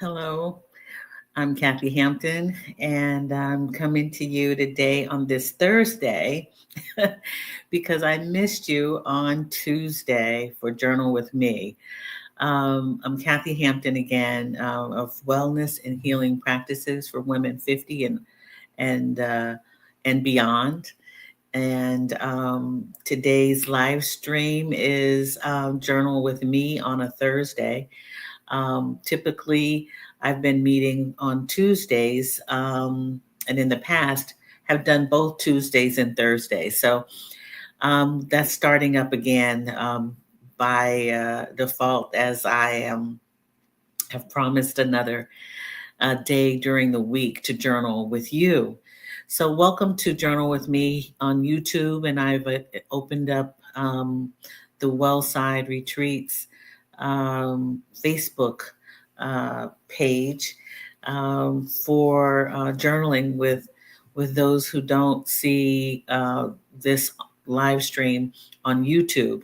Hello, I'm Kathy Hampton, and I'm coming to you today on this Thursday because I missed you on Tuesday for Journal with Me. I'm Kathy Hampton again of Wellness and Healing Practices for Women 50 and uh, and beyond. And today's live stream is Journal with Me on a Thursday. Typically, I've been meeting on Tuesdays, and in the past have done both Tuesdays and Thursdays. So that's starting up again by default, as I have promised another day during the week to journal with you. So welcome to Journal with Me on YouTube, and I've opened up the Wellside Retreats Facebook page for journaling with those who don't see this live stream on YouTube.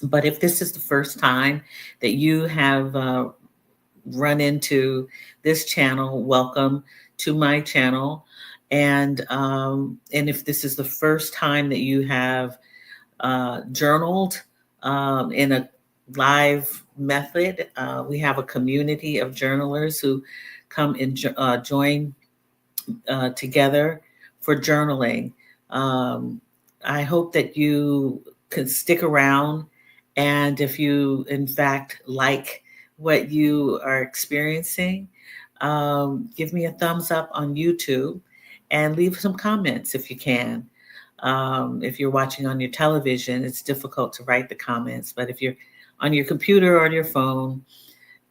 But if this is the first time that you have run into this channel, welcome to my channel. And if this is the first time that you have journaled in a live method, we have a community of journalers who come and join together for journaling. Um, I hope that you can stick around, and if you, in fact, like what you are experiencing, give me a thumbs up on YouTube and leave some comments if you can. If you're watching on your television, it's difficult to write the comments, but if you're on your computer or on your phone,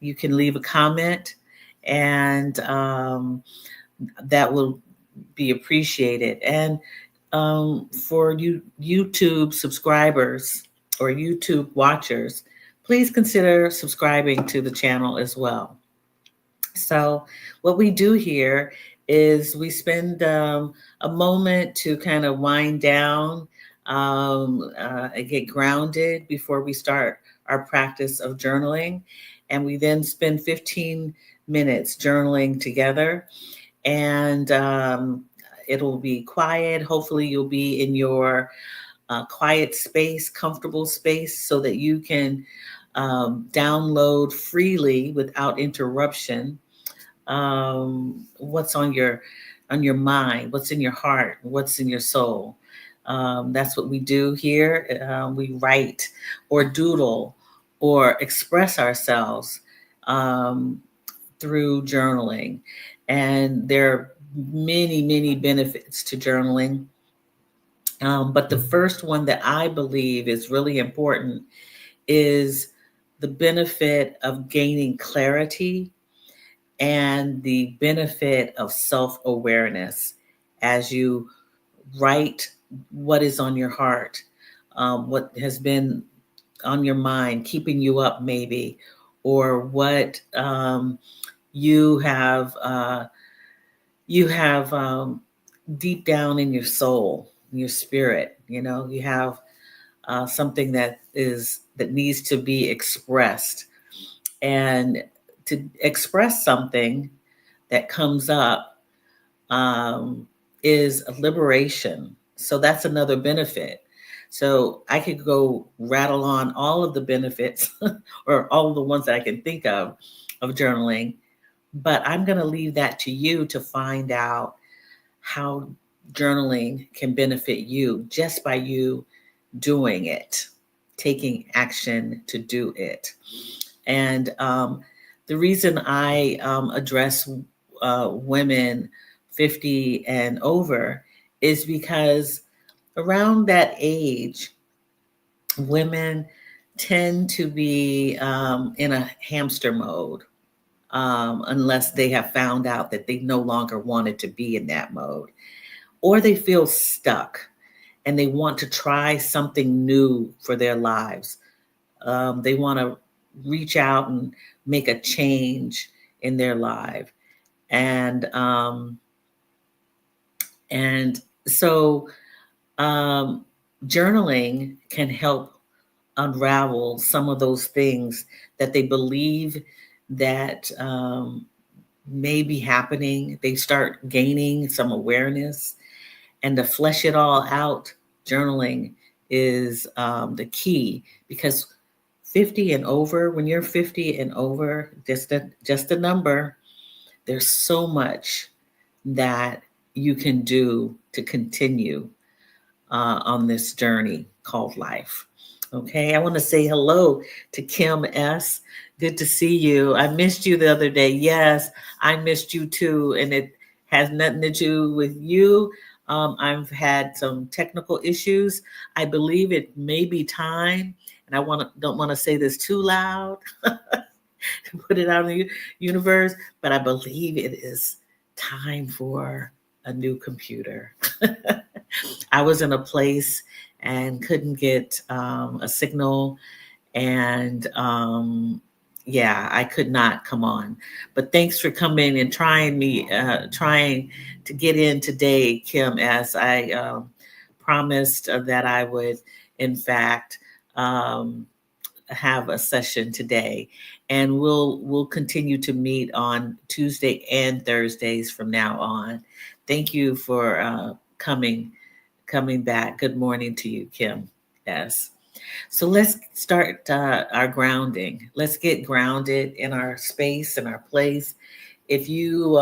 you can leave a comment, and that will be appreciated. And for you YouTube subscribers or YouTube watchers, please consider subscribing to the channel as well. So, what we do here is we spend a moment to kind of wind down and get grounded before we start our practice of journaling. And we then spend 15 minutes journaling together. And it'll be quiet. Hopefully, you'll be in your quiet space, comfortable space, so that you can download freely without interruption what's on your mind, what's in your heart, what's in your soul. That's what we do here. We write or doodle or express ourselves um, through journaling, and there are many benefits to journaling. But the first one that I believe is really important is the benefit of gaining clarity and the benefit of self awareness as you write what is on your heart, what has been on your mind, keeping you up, maybe, or what you have you have deep down in your soul, in your spirit. You know, you have something that needs to be expressed, and to express something that comes up is a liberation. So that's another benefit. So I could go rattle on all of the benefits or all of the ones that I can think of journaling, but I'm going to leave that to you to find out how journaling can benefit you just by you doing it, taking action to do it. And the reason I address women 50 and over is because around that age, women tend to be in a hamster mode unless they have found out that they no longer wanted to be in that mode, or they feel stuck and they want to try something new for their lives. They want to reach out and make a change in their life. And and so journaling can help unravel some of those things that they believe that may be happening. They start gaining some awareness, and to flesh it all out, journaling is the key, because 50 and over, when you're 50 and over, just a number, there's so much that you can do to continue on this journey called life. Okay, I want to say hello to Kim S. Good to see you. I missed you the other day. Yes, I missed you too. And it has nothing to do with you. I've had some technical issues. I believe it may be time, and don't want to say this too loud to put it out in the universe, but I believe it is time for a new computer. I was in a place and couldn't get a signal, and yeah, I could not come on. But thanks for coming and trying to get in today, Kim, as I promised that I would, in fact, um, have a session today, and we'll continue to meet on Tuesday and Thursdays from now on. Thank you for coming back. Good morning to you, Kim. Yes. So let's start our grounding. Let's get grounded in our space and our place. If you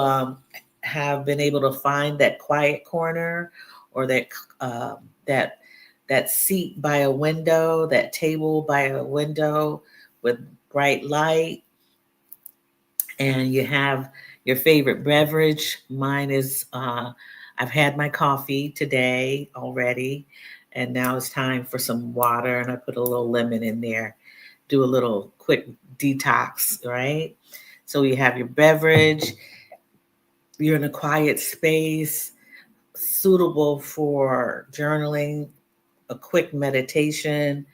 have been able to find that quiet corner, or uh, that that seat by a window, that table by a window with bright light, and you have your favorite beverage. Mine is, I've had my coffee today already, and now it's time for some water, and I put a little lemon in there, do a little quick detox, right? So you have your beverage, you're in a quiet space, suitable for journaling, a quick meditation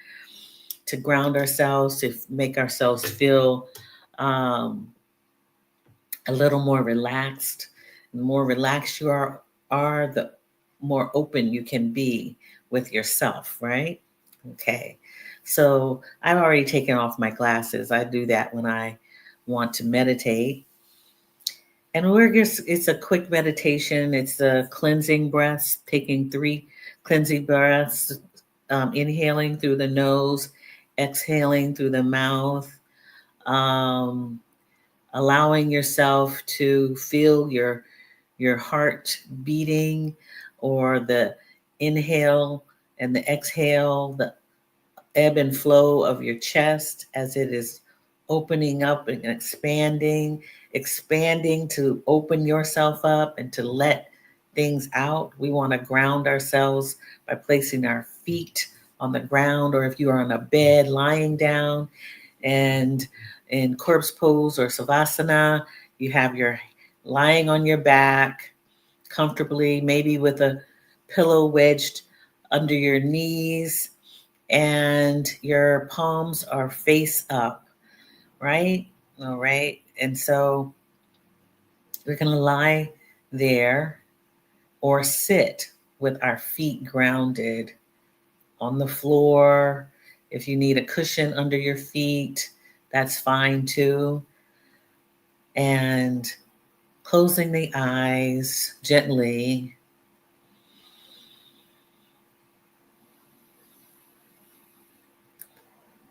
to ground ourselves, to make ourselves feel um, a little more relaxed. The more relaxed you are, the more open you can be with yourself, right? Okay. So I've already taken off my glasses. I do that when I want to meditate. And it's a quick meditation. It's a cleansing breaths, taking 3 cleansing breaths, inhaling through the nose, exhaling through the mouth. Um, Allowing yourself to feel your heart beating, or the inhale and the exhale, the ebb and flow of your chest as it is opening up and expanding to open yourself up and to let things out. We want to ground ourselves by placing our feet on the ground, or if you are on a bed, lying down, and in corpse pose or savasana, you have your lying on your back comfortably, maybe with a pillow wedged under your knees, and your palms are face up, right? All right. And so we're going to lie there or sit with our feet grounded on the floor. If you need a cushion under your feet, that's fine too. And closing the eyes gently.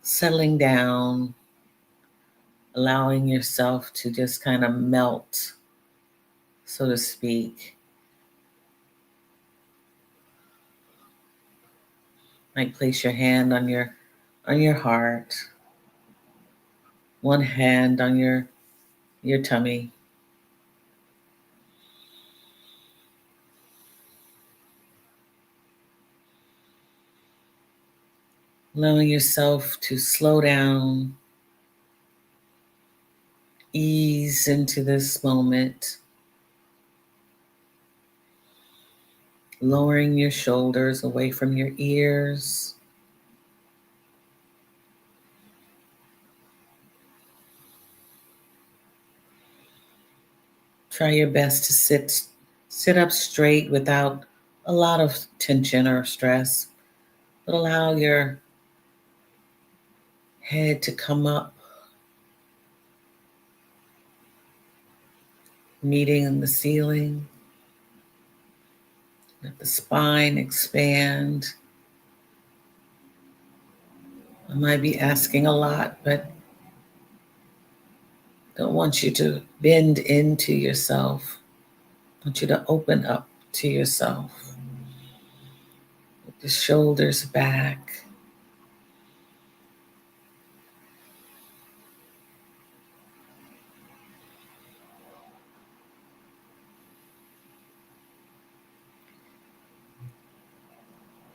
Settling down, allowing yourself to just kind of melt, so to speak. Might place your hand on your heart, one hand on your tummy. Allowing yourself to slow down, ease into this moment, lowering your shoulders away from your ears. Try your best to sit up straight without a lot of tension or stress, but allow your head to come up, meeting the ceiling. Let the spine expand. I might be asking a lot, but don't want you to bend into yourself. I want you to open up to yourself. With the shoulders back.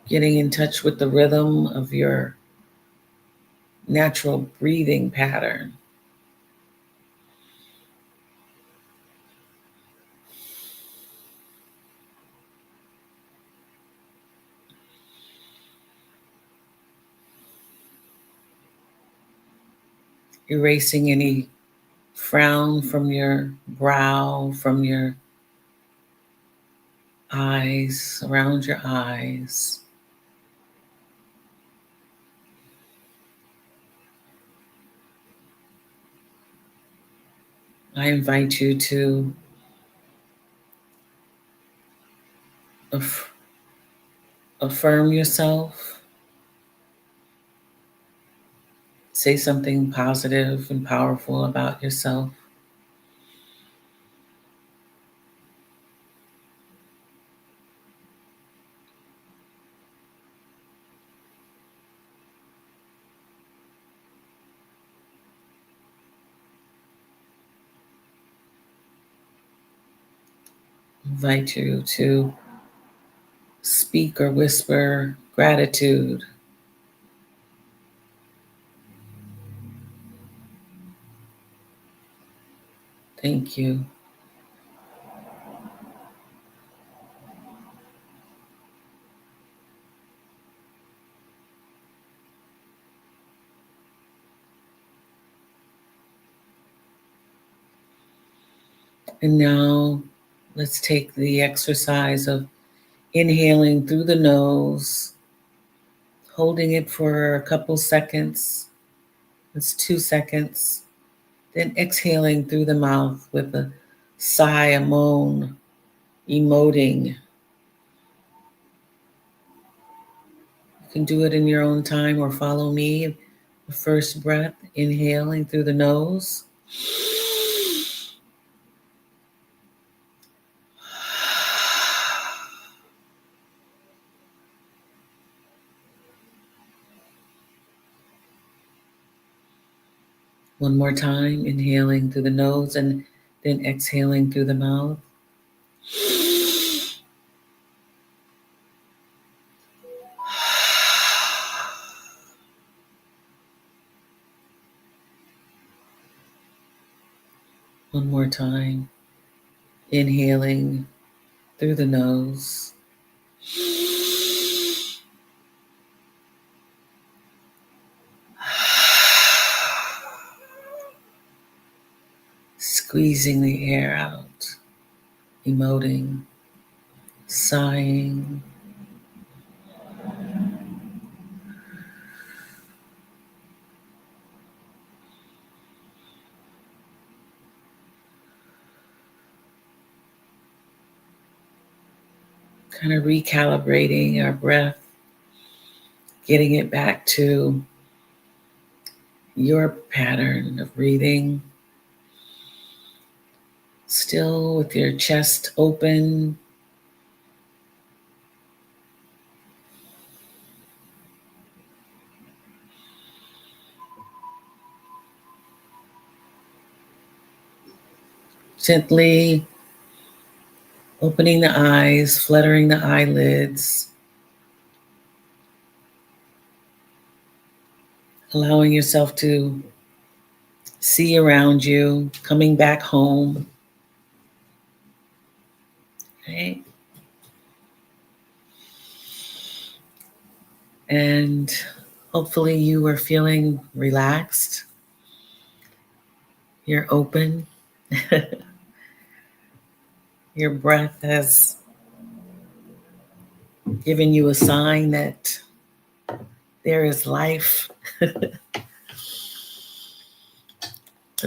Getting in touch with the rhythm of your natural breathing pattern. Erasing any frown from your brow, from your eyes, around your eyes. I invite you to affirm yourself, say something positive and powerful about yourself. Invite you to speak or whisper gratitude. Thank you. And now let's take the exercise of inhaling through the nose, holding it for a couple seconds. It's 2 seconds. Then exhaling through the mouth with a sigh, a moan, emoting. You can do it in your own time or follow me. The first breath, inhaling through the nose. One more time, inhaling through the nose and then exhaling through the mouth. One more time, inhaling through the nose. Squeezing the air out, emoting, sighing. Kind of recalibrating our breath, getting it back to your pattern of breathing. Still with your chest open. Gently opening the eyes, fluttering the eyelids, allowing yourself to see around you, coming back home. Right? And hopefully you are feeling relaxed. You're open. Your breath has given you a sign that there is life. The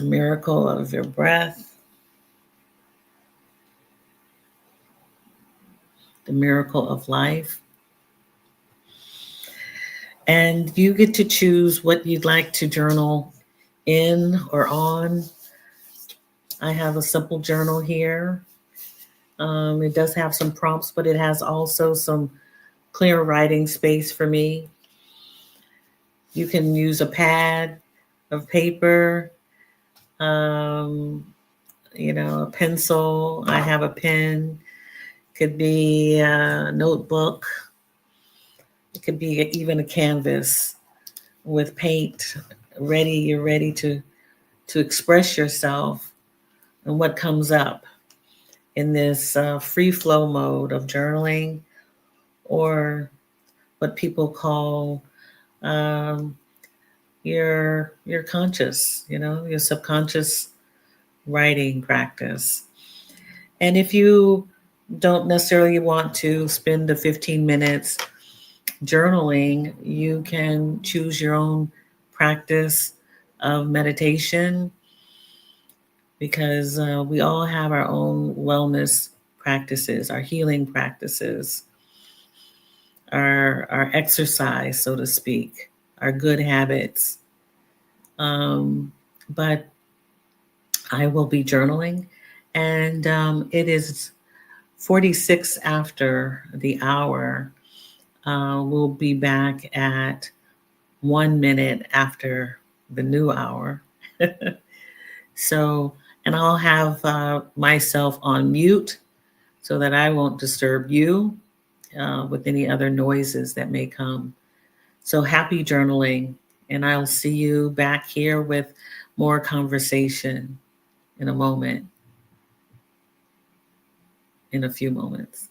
miracle of your breath. the miracle of life. And you get to choose what you'd like to journal in or on. I have a simple journal here. It does have some prompts, but it has also some clear writing space for me. You can use a pad of paper, um, a pencil. I have a pen. Could be a notebook. It could be even a canvas with paint ready. You're ready to express yourself and what comes up in this free flow mode of journaling, or what people call um, your conscious, your subconscious writing practice. And if you don't necessarily want to spend the 15 minutes journaling, you can choose your own practice of meditation, because we all have our own wellness practices, our healing practices, our exercise, so to speak, our good habits. But I will be journaling, and it is 46 after the hour. We'll be back at 1 minute after the new hour. So, and I'll have myself on mute so that I won't disturb you with any other noises that may come. So happy journaling, and I'll see you back here with more conversation in a moment, in a few moments.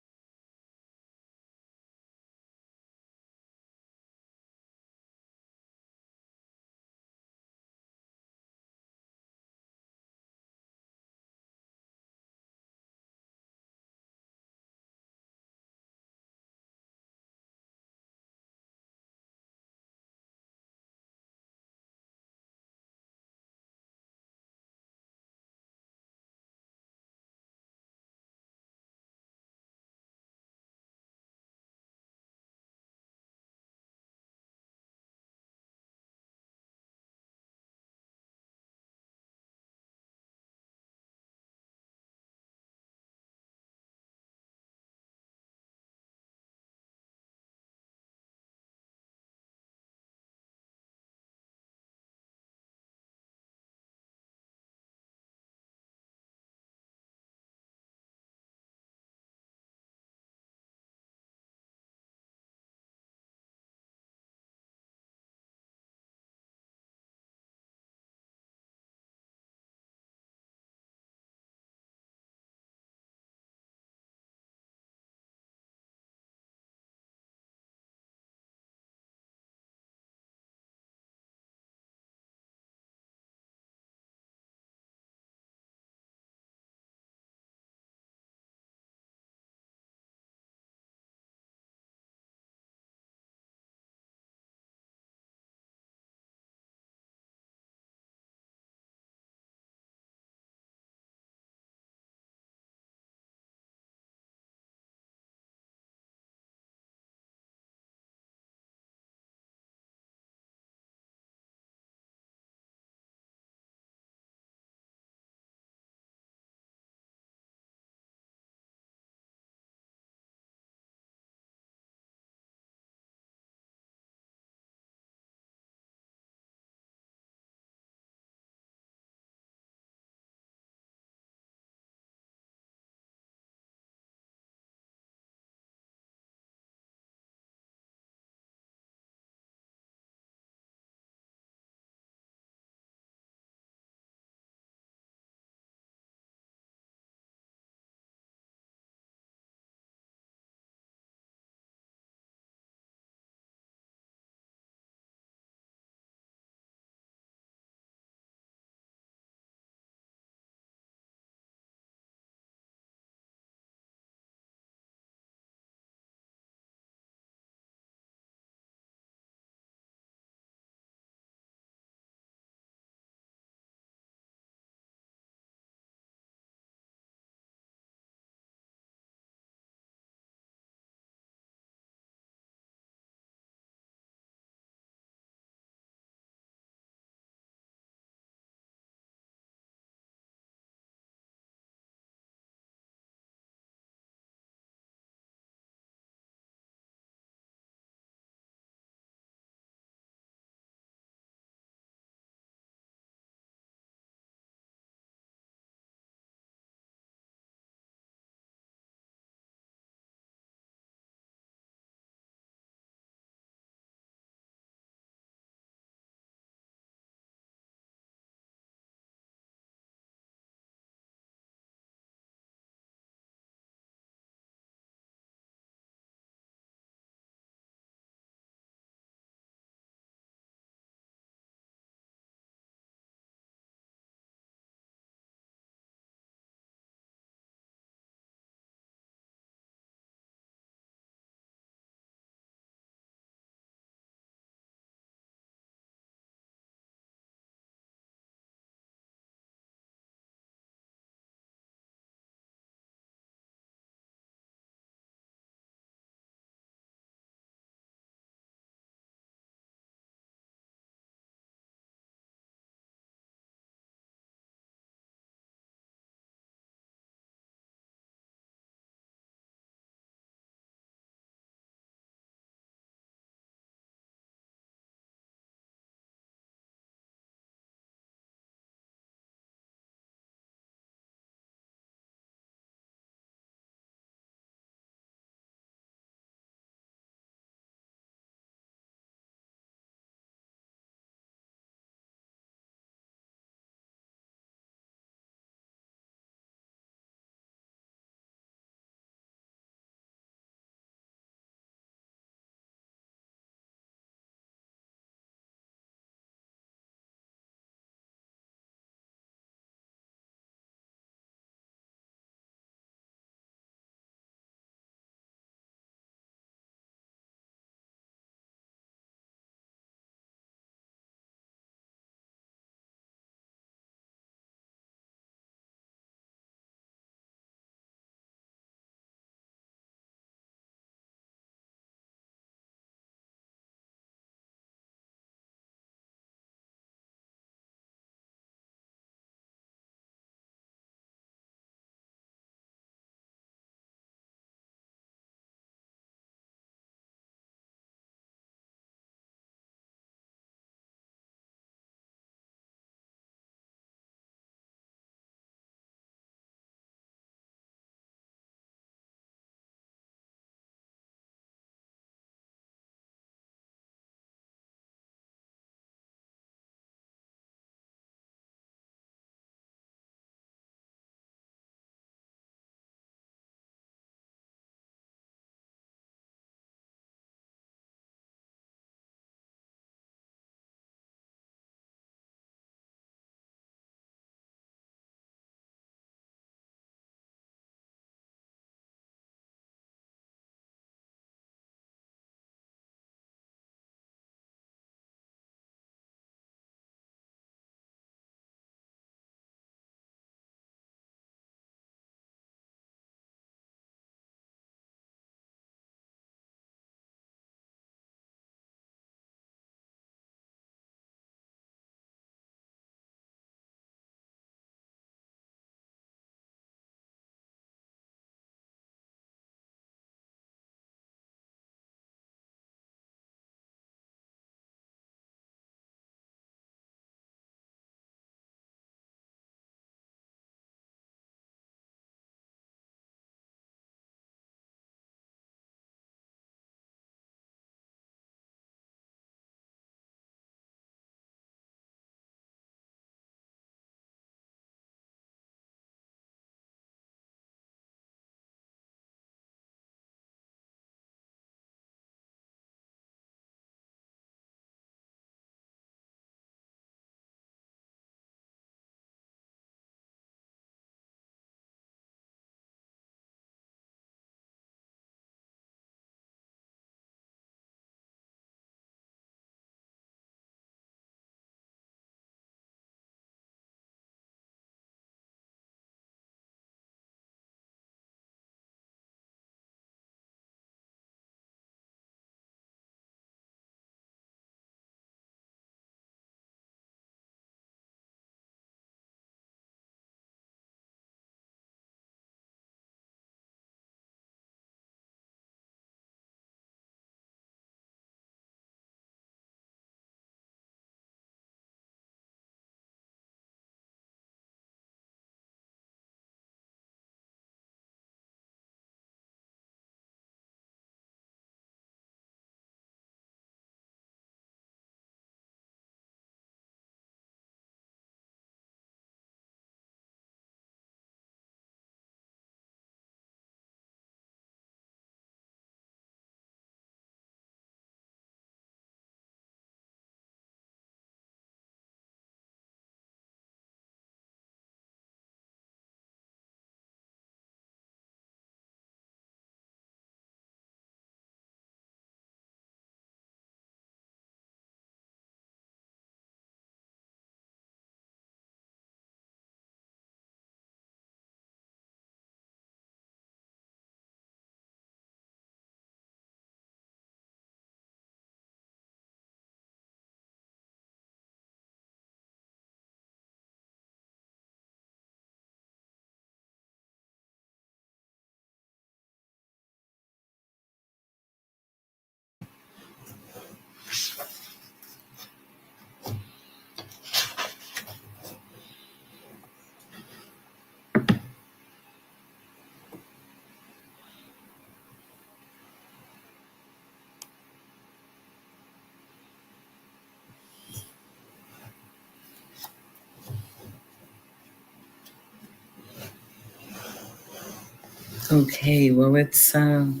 Okay, well, it's the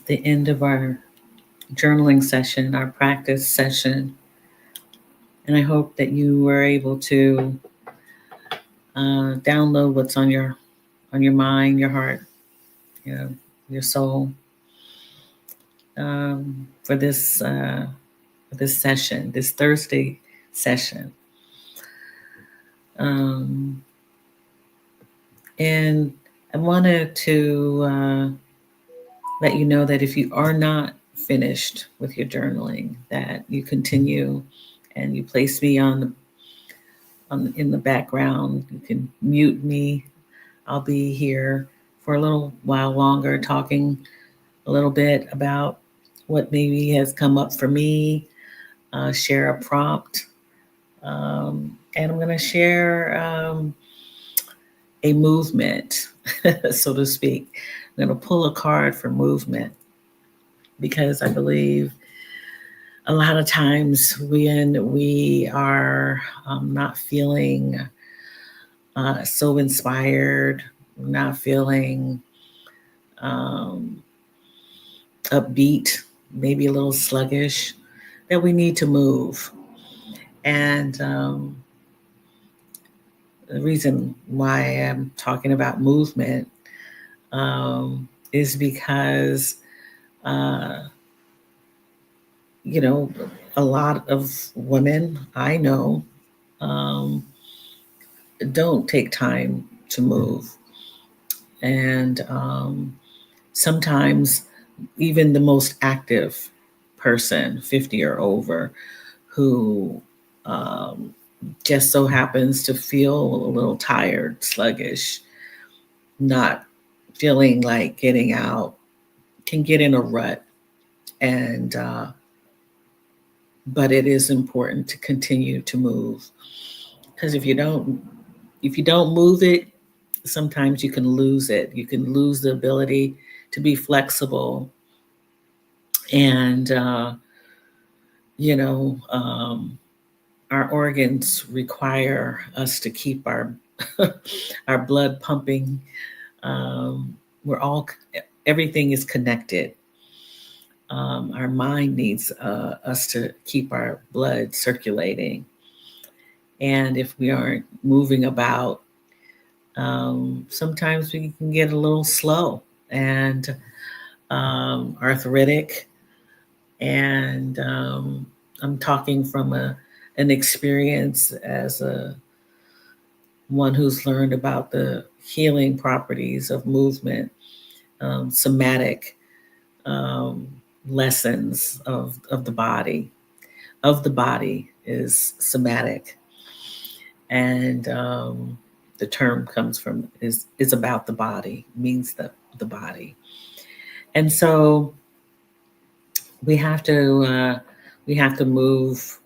end of our journaling session, our practice session, and I hope that you were able to download what's on your mind, your heart, you know, your soul for this session, this Thursday session. Um, and I wanted to let you know that if you are not finished with your journaling, that you continue and you place me in the background. You can mute me. I'll be here for a little while longer, talking a little bit about what maybe has come up for me. Share a prompt, and I'm going to share a movement, so to speak. I'm going to pull a card for movement because I believe a lot of times when we are not feeling so inspired, not feeling um, upbeat, maybe a little sluggish, that we need to move. And the reason why I'm talking about movement is because, uh, you know, a lot of women I know um, don't take time to move. And sometimes even the most active person, 50 or over, who um, just so happens to feel a little tired, sluggish, not feeling like getting out, can get in a rut. And, but it is important to continue to move because if you don't move it, sometimes you can lose it. You can lose the ability to be flexible and, you know, our organs require us to keep our our blood pumping. We're all everything is connected. Our mind needs us to keep our blood circulating, and if we aren't moving about, sometimes we can get a little slow and arthritic. And I'm talking from an experience as a one who's learned about the healing properties of movement, somatic um, lessons of the body is somatic, and the term comes from is about the body, means the body, and so we have to we have to move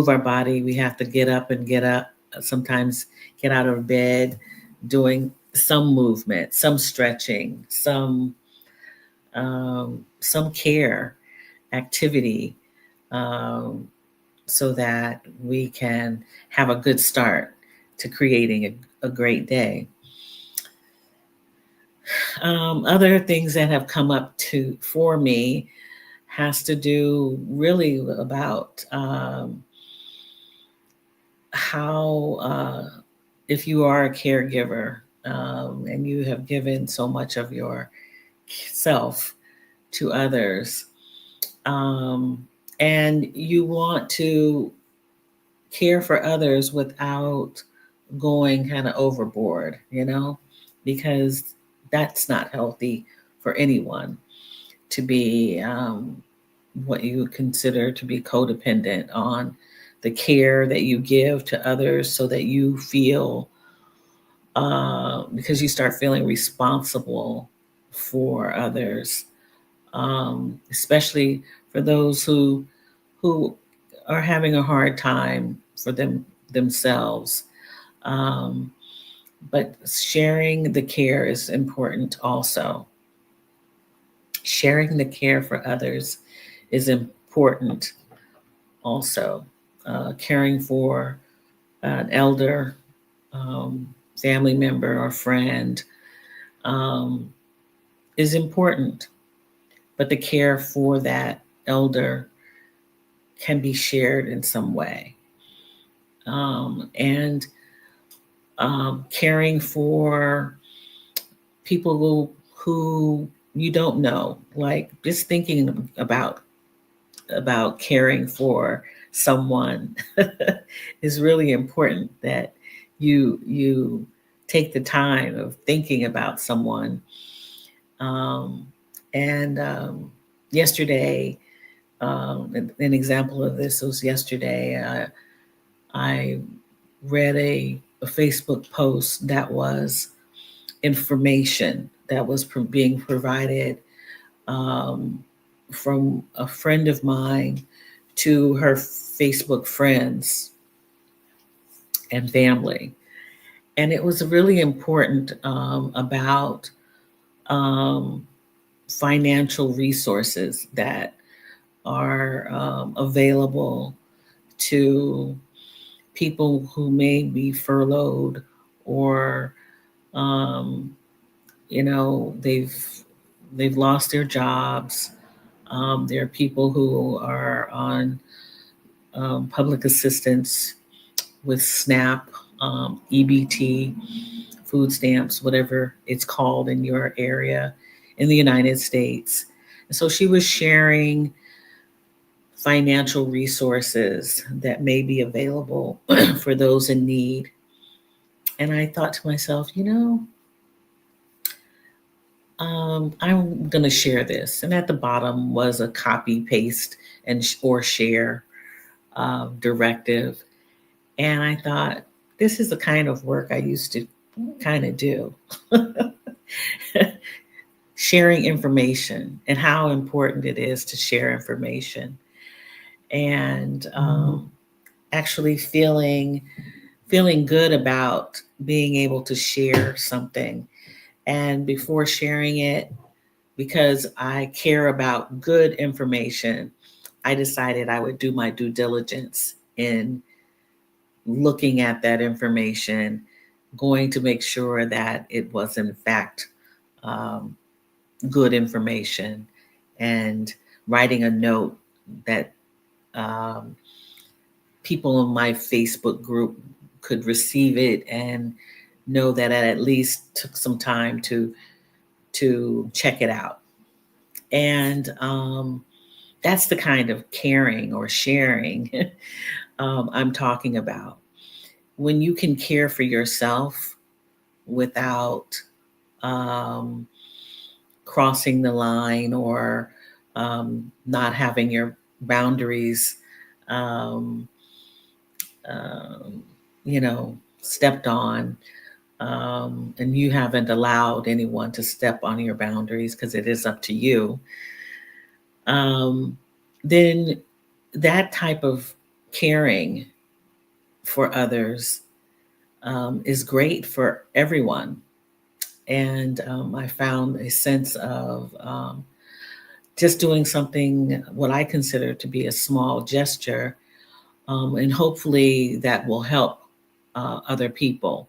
our body. We have to get up and get up. Sometimes get out of bed, doing some movement, some stretching, some care activity, um, so that we can have a good start to creating a great day. Other things that have come up to for me has to do really about how if you are a caregiver and you have given so much of your self to others, um, and you want to care for others without going kind of overboard, you know, because that's not healthy for anyone to be what you would consider to be codependent on the care that you give to others so that you feel, because you start feeling responsible for others, especially for those who are having a hard time for themselves. Um, but sharing the care is important also. Sharing the care for others is important also. Caring for an elder, um, family member, or friend, um, is important, but the care for that elder can be shared in some way. And caring for people who you don't know, like just thinking about caring for someone is really important, that you take the time of thinking about someone. Um, and yesterday, an example of this was yesterday. I read a Facebook post that was information that was being provided um, from a friend of mine to her Facebook friends and family. And it was really important about um, financial resources that are available to people who may be furloughed, or um, they've lost their jobs. There are people who are on public assistance with SNAP, EBT, food stamps, whatever it's called in your area in the United States. And so she was sharing financial resources that may be available for those in need. And I thought to myself, I'm going to share this. And at the bottom was a copy, paste, and or share directive. And I thought, this is the kind of work I used to kind of do. Sharing information and how important it is to share information, and actually feeling good about being able to share something. And before sharing it, because I care about good information, I decided I would do my due diligence in looking at that information, going to make sure that it was in fact um, good information, and writing a note that um, people in my Facebook group could receive it and know that I at least took some time to check it out. And that's the kind of caring or sharing I'm talking about. When you can care for yourself without um, crossing the line, or not having your boundaries, um, um, stepped on, and you haven't allowed anyone to step on your boundaries because it is up to you, um, then that type of caring for others is great for everyone. And I found a sense of just doing something, what I consider to be a small gesture, and hopefully that will help other people.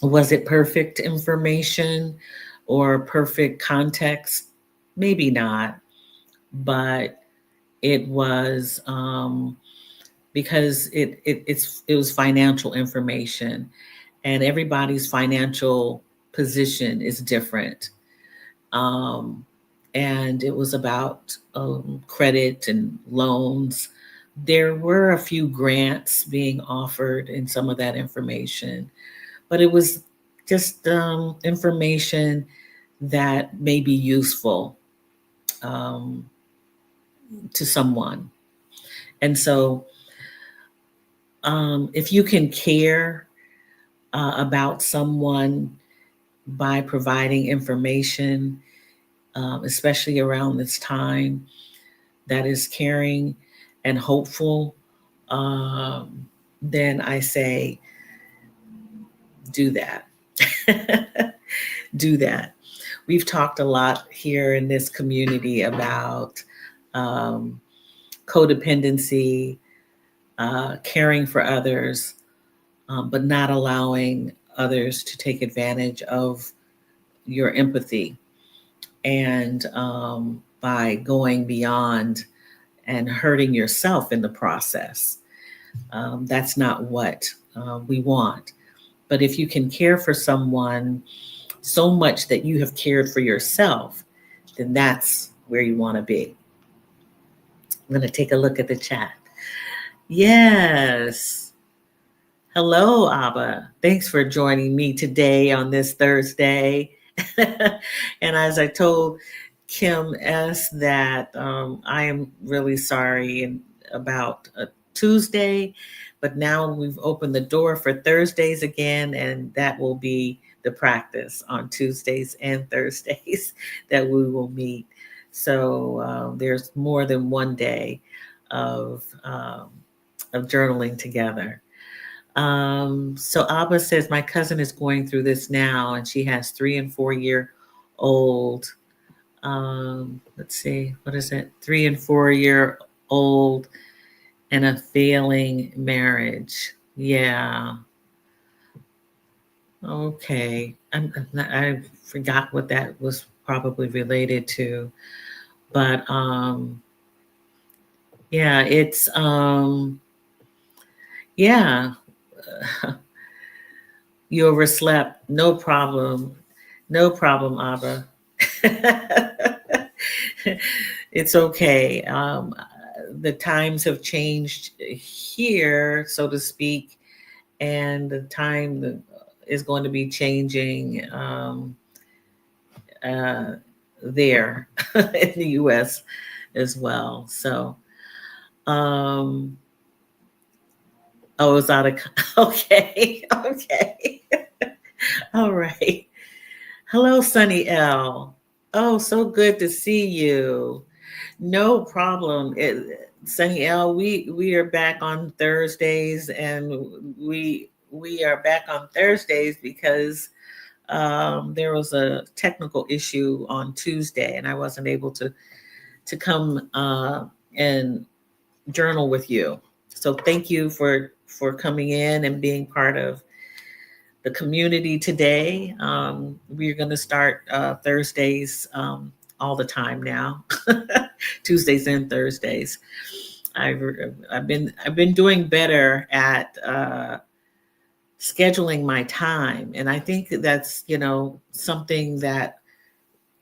Was it perfect information or perfect context? Maybe not, but it was because it was financial information, and everybody's financial position is different. Um, and it was about credit and loans. There were a few grants being offered in some of that information, but it was just information that may be useful um, to someone. And so, if you can care about someone by providing information, especially around this time, that is caring and hopeful, then I say do that. Do that. We've talked a lot here in this community about um, codependency, caring for others, but not allowing others to take advantage of your empathy, and by going beyond and hurting yourself in the process. That's not what we want. But if you can care for someone so much that you have cared for yourself, then that's where you want to be. I'm going to take a look at the chat. Yes. Hello, Abba. Thanks for joining me today on this Thursday. And as I told Kim S., that I am really sorry about Tuesday, but now we've opened the door for Thursdays again, and that will be the practice on Tuesdays and Thursdays that we will meet. So there's more than one day of journaling together. So Abba says, my cousin is going through this now, and she has 3 and 4 year old. Let's see, what is it? 3 and 4 year old and a failing marriage. Yeah. Okay. I forgot what that was probably related to, but yeah, it's yeah. You overslept. No problem. No problem, Abba. It's okay. The times have changed here, so to speak, and the time is going to be changing uh, there in the U.S. as well. So, um, oh, it's out of okay, okay, all right. Hello, Sunny L. Oh, so good to see you. No problem. Sunny L, we are back on Thursdays, and we are back on Thursdays because there was a technical issue on Tuesday, and I wasn't able to come and journal with you. So thank you for coming in and being part of the community today. We're going to start Thursdays all the time now, Tuesdays and Thursdays. I've been doing better at scheduling my time, and I think that's something that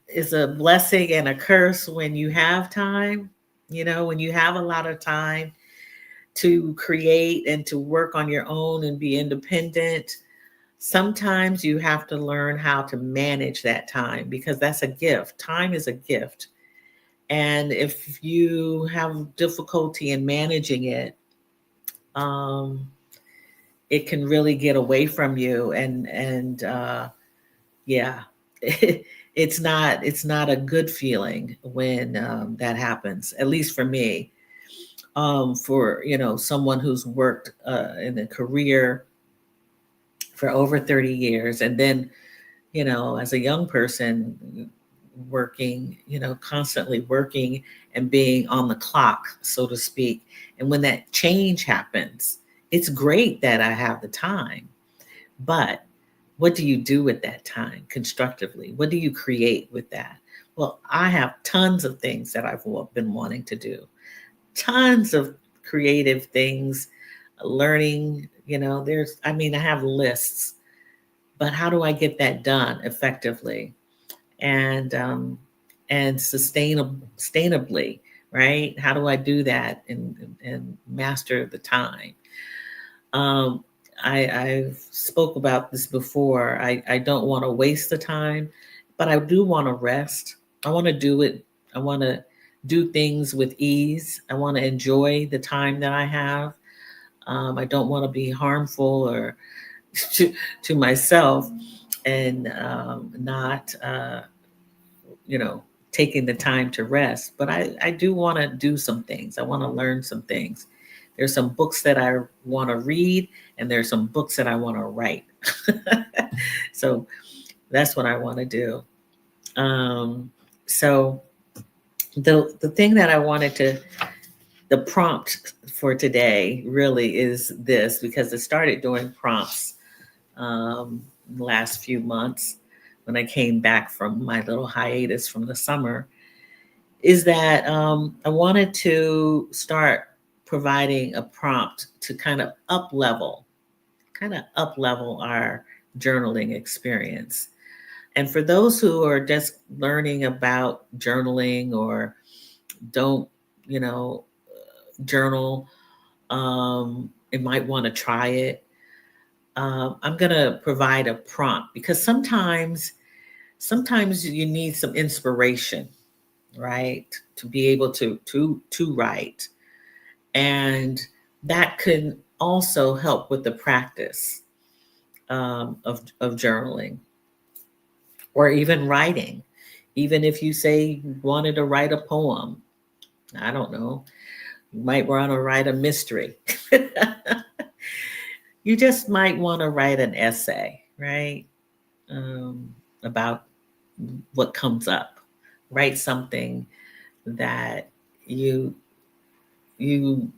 is a blessing and a curse when you have time. When you have a lot of time to create and to work on your own and be independent, sometimes you have to learn how to manage that time, because that's a gift. Time is a gift. And if you have difficulty in managing it, um, it can really get away from you. And yeah, it's not a good feeling when that happens, at least for me. For someone who's worked in a career for over 30 years, and then as a young person working, constantly working and being on the clock, so to speak. And when that change happens, it's great that I have the time, but what do you do with that time constructively? What do you create with that? Well, I have tons of things that I've been wanting to do, tons of creative things, learning, I have lists, but how do I get that done effectively and sustainably, right? How do I do that and master the time? Um, I've spoke about this before. I don't want to waste the time, but I do want to rest. I want to do it. I want to do things with ease. I want to enjoy the time that I have. I don't want to be harmful or to myself and not you know, taking the time to rest. But I do want to do some things. I want to learn some things. There's some books that I want to read, and there's some books that I want to write. So that's what I want to do. So the thing that I wanted to, the prompt for today really is this, because I started doing prompts last few months, when I came back from my little hiatus from the summer, is that I wanted to start providing a prompt to kind of up level our journaling experience. And for those who are just learning about journaling or don't, you know, journal, and might want to try it, I'm going to provide a prompt because sometimes you need some inspiration, right, to be able to write, and that can also help with the practice of journaling or even writing. Even if you say you wanted to write a poem, I don't know, you might want to write a mystery. You just might want to write an essay, right? Um, about what comes up. Write something that you you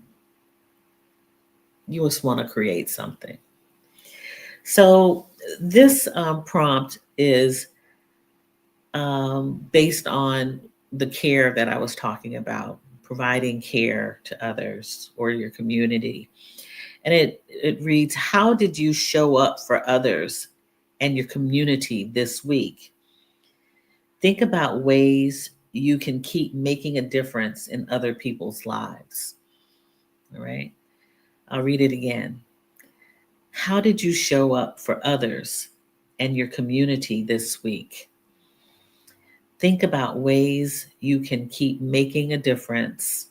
you just want to create something. So this prompt is based on the care that I was talking about, providing care to others or your community. And it reads, how did you show up for others and your community this week? Think about ways you can keep making a difference in other people's lives. All right. I'll read it again. How did you show up for others and your community this week? Think about ways you can keep making a difference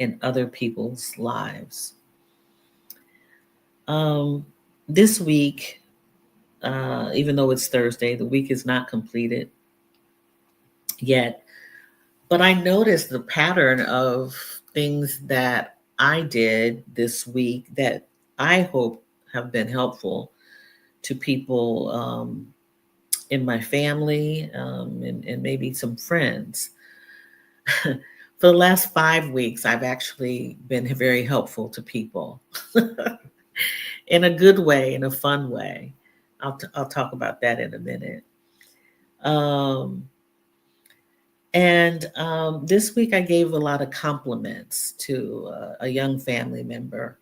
in other people's lives. Um, this week, even though it's Thursday, the week is not completed yet. But I noticed the pattern of things that I did this week that I hope have been helpful to people in my family, and maybe some friends. For the last 5 weeks, I've actually been very helpful to people in a good way, in a fun way. I'll talk about that in a minute. Um, and this week, I gave a lot of compliments to a young family member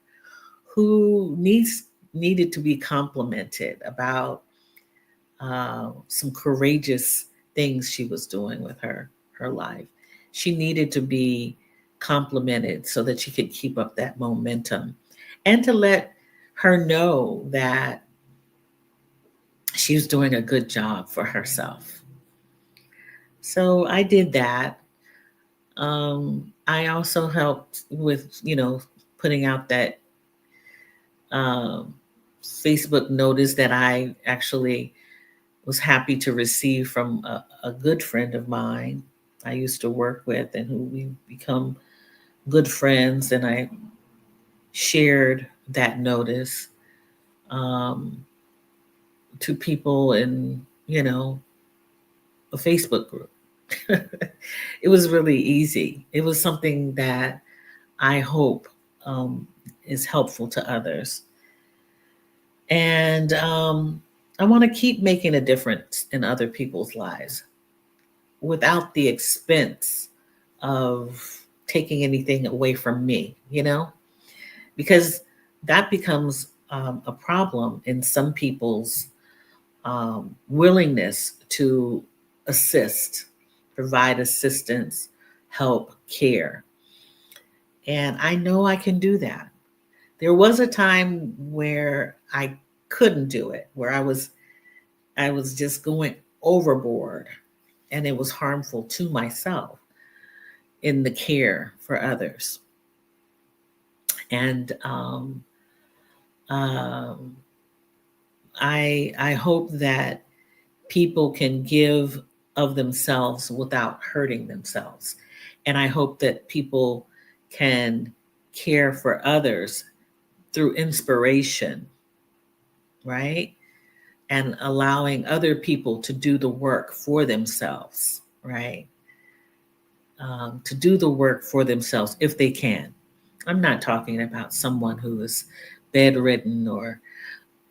who needed to be complimented about some courageous things she was doing with her life. She needed to be complimented so that she could keep up that momentum, and to let her know that she was doing a good job for herself. So I did that. I also helped with, putting out that um, Facebook notice that I actually was happy to receive from a good friend of mine I used to work with and who we become good friends. And I shared that notice um, to people in, a Facebook group. It was really easy. It was something that I hope um, is helpful to others. And I want to keep making a difference in other people's lives without the expense of taking anything away from me, because that becomes a problem in some people's willingness to assist, provide assistance, help, care. And I know I can do that. There was a time where I couldn't do it, where I was just going overboard and it was harmful to myself in the care for others. And um, I hope that people can give of themselves without hurting themselves, and I hope that people can care for others through inspiration, right? And allowing other people to do the work for themselves, right? To do the work for themselves if they can. I'm not talking about someone who is bedridden or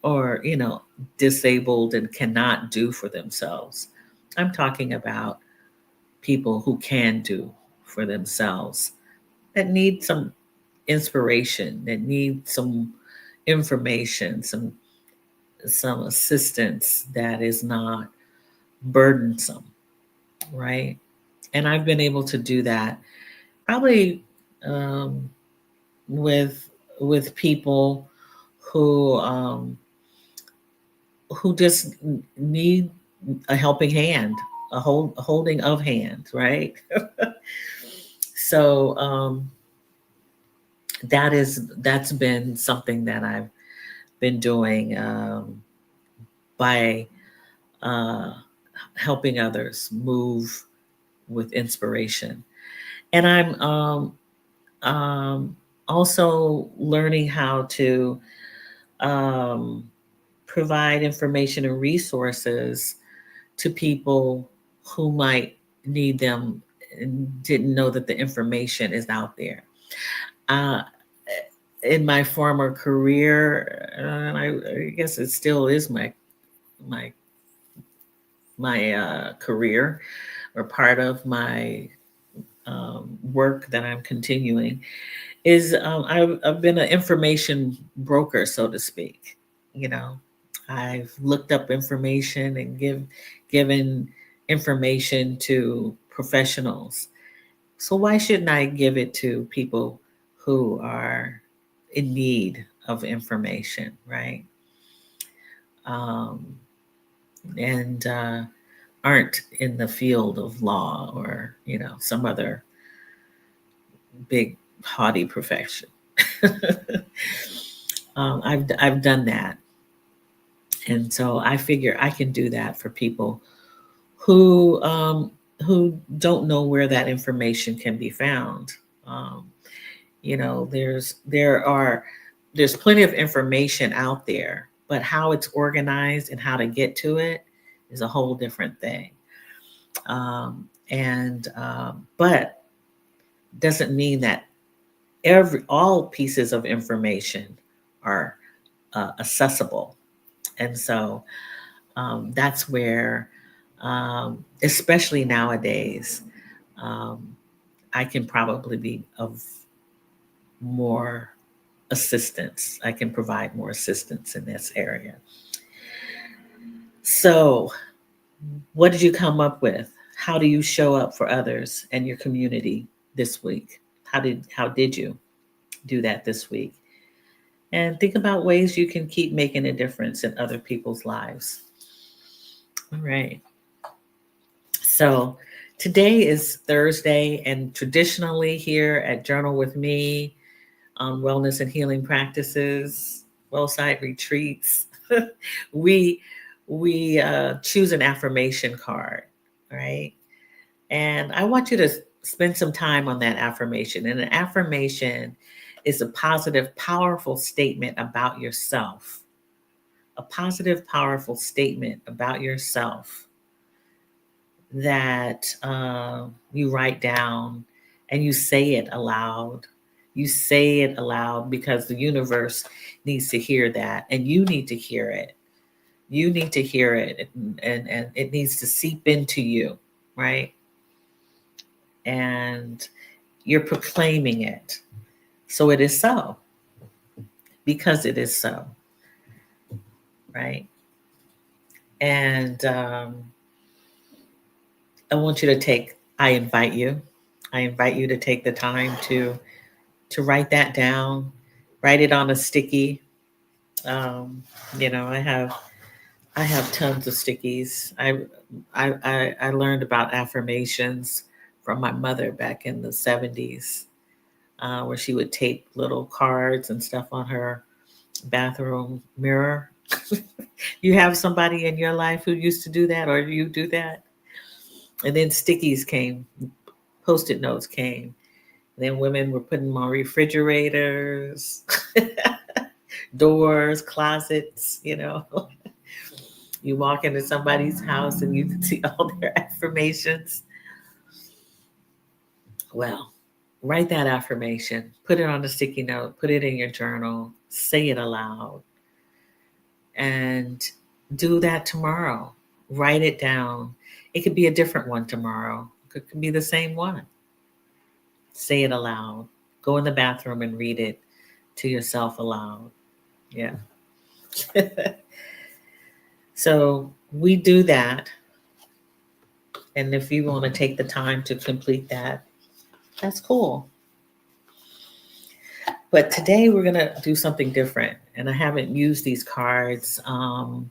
or, disabled and cannot do for themselves. I'm talking about people who can do for themselves, that need some inspiration, that need some information, some assistance that is not burdensome, right? And I've been able to do that probably um, with people who just need a helping hand, a holding of hand, right? So that's been something that I've been doing by uh, helping others move with inspiration. And I'm also learning how to um, provide information and resources to people who might need them and didn't know that the information is out there. Uh, in my former career, and I guess it still is my career, or part of my work that I'm continuing, is I've been an information broker, so to speak. You know, I've looked up information and given information to professionals. So why shouldn't I give it to people who are in need of information, right? Um, and aren't in the field of law, or some other big haughty profession. I've done that, and so I figure I can do that for people who don't know where that information can be found. Um, there's plenty of information out there, but how it's organized and how to get to it is a whole different thing. And But doesn't mean that all pieces of information are accessible. And so that's where, especially nowadays, um, I can probably be of more assistance. I can provide more assistance in this area. So, what did you come up with? How do you show up for others and your community this week? How did you do that this week? And think about ways you can keep making a difference in other people's lives. All right. So today is Thursday, and traditionally here at Journal with Me, Wellness and Healing Practices, Wellside Retreats, we choose an affirmation card, right? And I want you to spend some time on that affirmation. And an affirmation is a positive, powerful statement about yourself. A positive, powerful statement about yourself that you write down and you say it aloud. You say it aloud because the universe needs to hear that, and you need to hear it. You need to hear it, and it needs to seep into you, right? And you're proclaiming it. So it is so, because it is so, right? And I invite you to take the time to write that down, write it on a sticky. Um, I have tons of stickies. I learned about affirmations from my mother back in the 70s, where she would tape little cards and stuff on her bathroom mirror. You have somebody in your life who used to do that, or you do that? And then stickies came, post-it notes came. Then women were putting them on refrigerators, doors, closets. You walk into somebody's house and you can see all their affirmations. Well, write that affirmation, put it on a sticky note, put it in your journal, say it aloud, and do that tomorrow. Write it down. It could be a different one tomorrow. It could be the same one. Say it aloud. Go in the bathroom and read it to yourself aloud. Yeah. So we do that. And if you want to take the time to complete that, that's cool. But today we're going to do something different. And I haven't used these cards uh,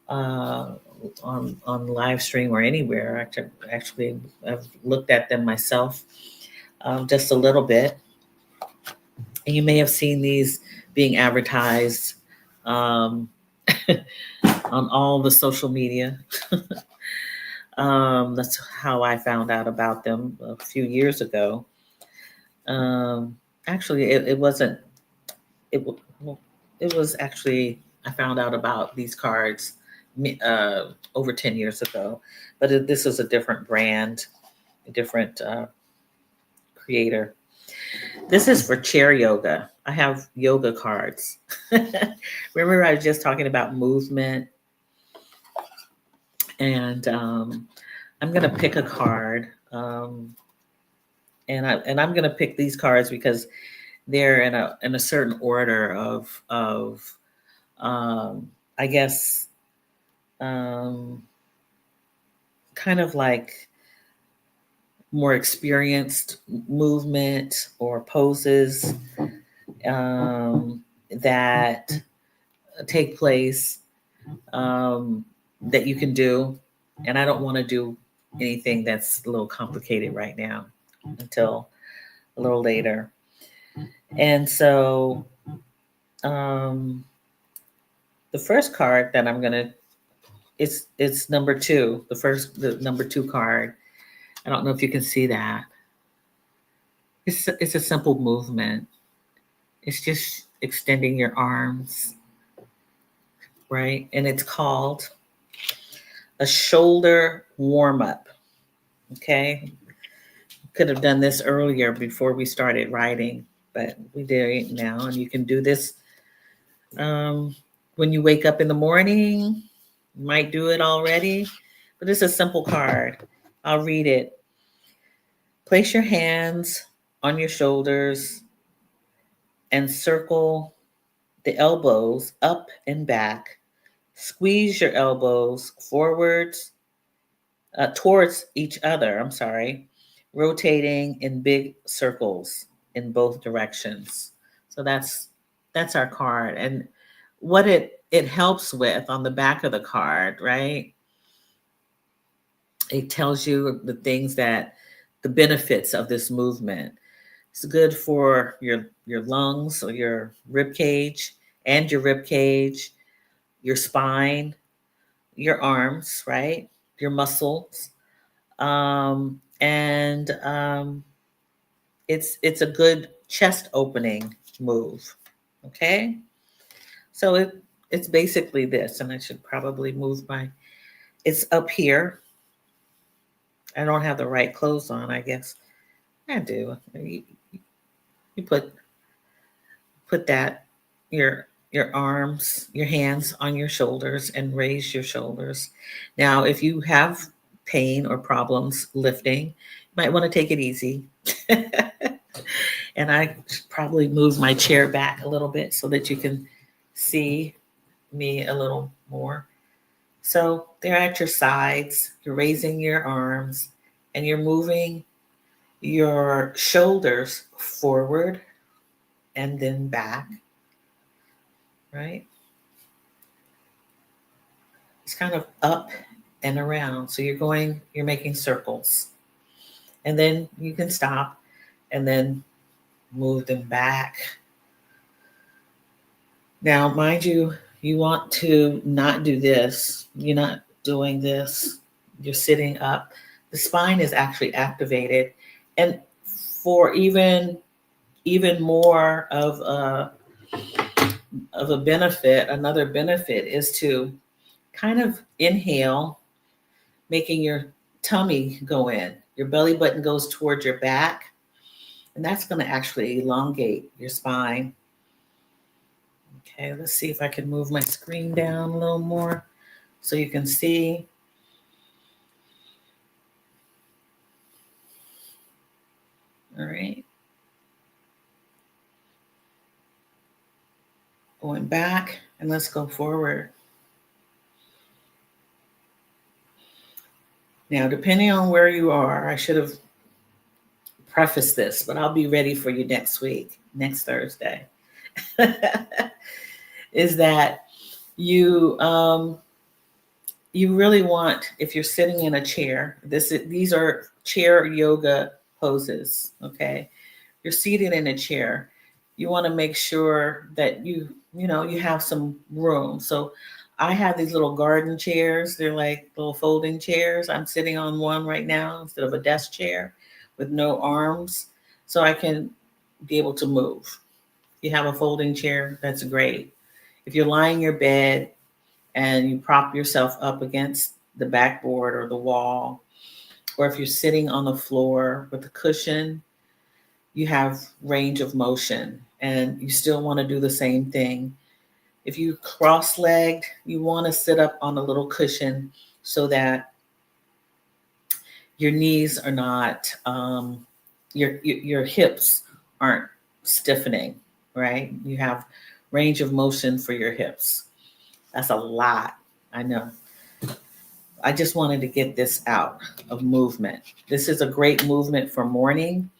on live stream or anywhere. Actually, I've looked at them myself just a little bit. And you may have seen these being advertised um, on all the social media. That's how I found out about them a few years ago. Actually, it wasn't. It well, it was actually I found out about these cards over 10 years ago, but this was a different brand, a different creator. This is for chair yoga. I have yoga cards. Remember, I was just talking about movement, and I'm gonna pick a card, and I'm gonna pick these cards because they're in a certain order of I guess um, kind of like more experienced movement or poses that take place that you can do. And I don't want to do anything that's a little complicated right now until a little later. And so um, the first card that I'm going to it's number two, the number two card. I don't know if you can see that. It's a simple movement. It's just extending your arms, right? And it's called a shoulder warm up. Okay. Could have done this earlier before we started writing, but we did it now. And you can do this when you wake up in the morning. You might do it already, but it's a simple card. I'll read it. Place your hands on your shoulders and circle the elbows up and back. Squeeze your elbows forwards towards each other. I'm sorry, rotating in big circles in both directions. So that's our card, and what it helps with on the back of the card, right? It tells you the benefits of this movement. It's good for your lungs or your rib cage and your rib cage, your spine, your arms, right? Your muscles. And it's a good chest opening move. Okay? So it's basically this, and I should probably move it's up here. I don't have the right clothes on, I guess. I do. You put that your arms, your hands on your shoulders and raise your shoulders. Now, if you have pain or problems lifting, you might want to take it easy. And I should probably move my chair back a little bit so that you can see me a little more. So they're at your sides, you're raising your arms, and you're moving your shoulders forward and then back, right? It's kind of up and around. So you're making circles. And then you can stop and then move them back. Now, mind you, you want to not do this. You're not doing this. You're sitting up. The spine is actually activated. And for even more of a benefit, another benefit is to kind of inhale, making your tummy go in. Your belly button goes towards your back, and that's going to actually elongate your spine. Okay, let's see if I can move my screen down a little more so you can see. All right. Going back, and let's go forward. Now, depending on where you are, I should have prefaced this, but I'll be ready for you next week, next Thursday. Is that you you really want, if you're sitting in a chair, these are chair yoga poses, okay? You're seated in a chair. You want to make sure that you have some room. So I have these little garden chairs. They're like little folding chairs. I'm sitting on one right now instead of a desk chair with no arms, so I can be able to move. If you have a folding chair, that's great. If you're lying in your bed and you prop yourself up against the backboard or the wall, or if you're sitting on the floor with a cushion, you have range of motion and you still want to do the same thing. If you cross-legged, you want to sit up on a little cushion so that your knees are not, your hips aren't stiffening, right? You have range of motion for your hips. That's a lot, I know. I just wanted to get this out of movement. This is a great movement for morning.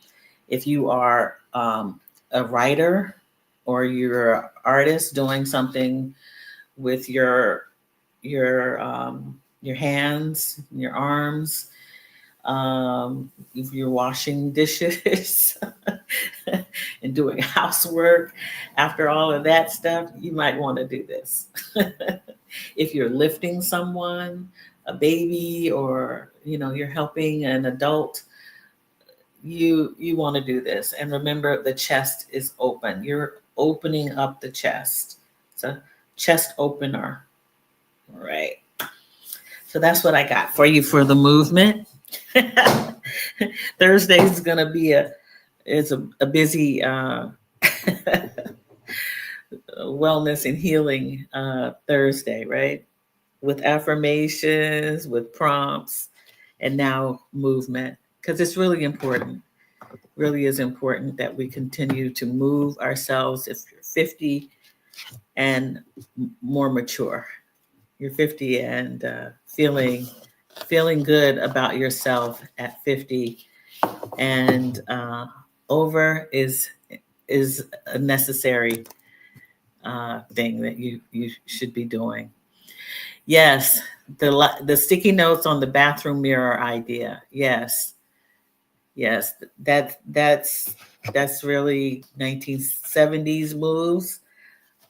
If you are a writer or you're an artist doing something with your hands, your arms, if you're washing dishes and doing housework, after all of that stuff, you might want to do this. If you're lifting someone, a baby, or you're helping an adult, you want to do this. And remember, the chest is open. You're opening up the chest. It's a chest opener. All right. So that's what I got for you for the movement. Thursday is gonna be a busy wellness and healing Thursday, right? With affirmations, with prompts, and now movement, because it's really important. Really is important that we continue to move ourselves. If you're 50 and more mature, you're 50 and feeling good about yourself at 50 and over is a necessary thing that you should be doing. Yes, the sticky notes on the bathroom mirror idea. Yes, yes, that's really 1970s moves.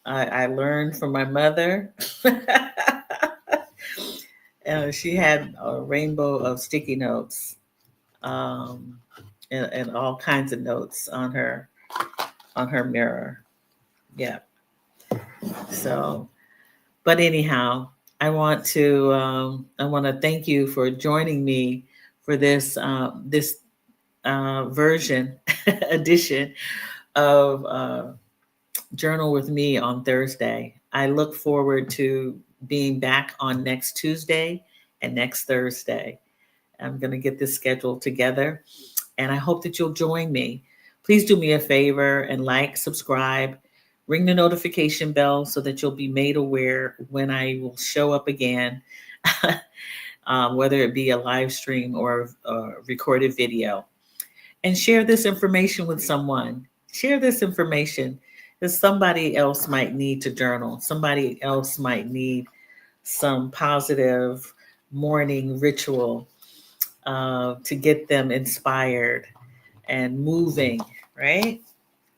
I learned from my mother. She had a rainbow of sticky notes, um, and all kinds of notes on her mirror. Yeah. So, but anyhow, I want to thank you for joining me for this version edition of Journal with Me on Thursday. I look forward to being back on next Tuesday and next Thursday. I'm going to get this schedule together, and I hope that you'll join me. Please do me a favor and like, subscribe, ring the notification bell so that you'll be made aware when I will show up again, whether it be a live stream or a recorded video. And share this information with someone. Share this information because somebody else might need to journal. Somebody else might need some positive morning ritual to get them inspired and moving, right?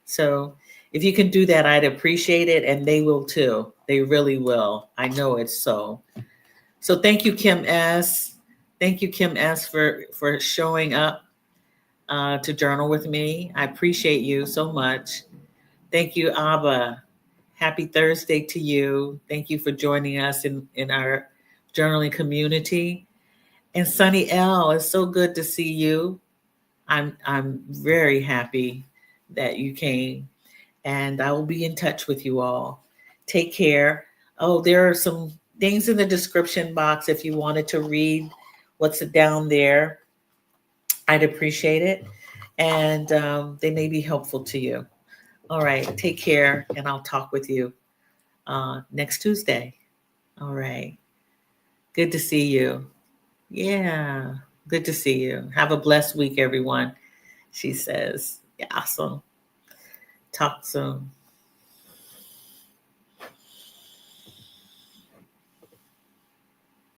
So if you can do that, I'd appreciate it. And they will too. They really will. I know it's so. So thank you, Kim S. Thank you, Kim S. for showing up to journal with me. I appreciate you so much. Thank you, Abba. Happy Thursday to you. Thank you for joining us in our journaling community. And Sunny L, it's so good to see you. I'm very happy that you came, and I will be in touch with you all. Take care. Oh, there are some things in the description box if you wanted to read what's down there. I'd appreciate it. And they may be helpful to you. All right. Take care. And I'll talk with you next Tuesday. All right. Good to see you. Yeah. Good to see you. Have a blessed week, everyone. She says, yeah, awesome. Talk soon.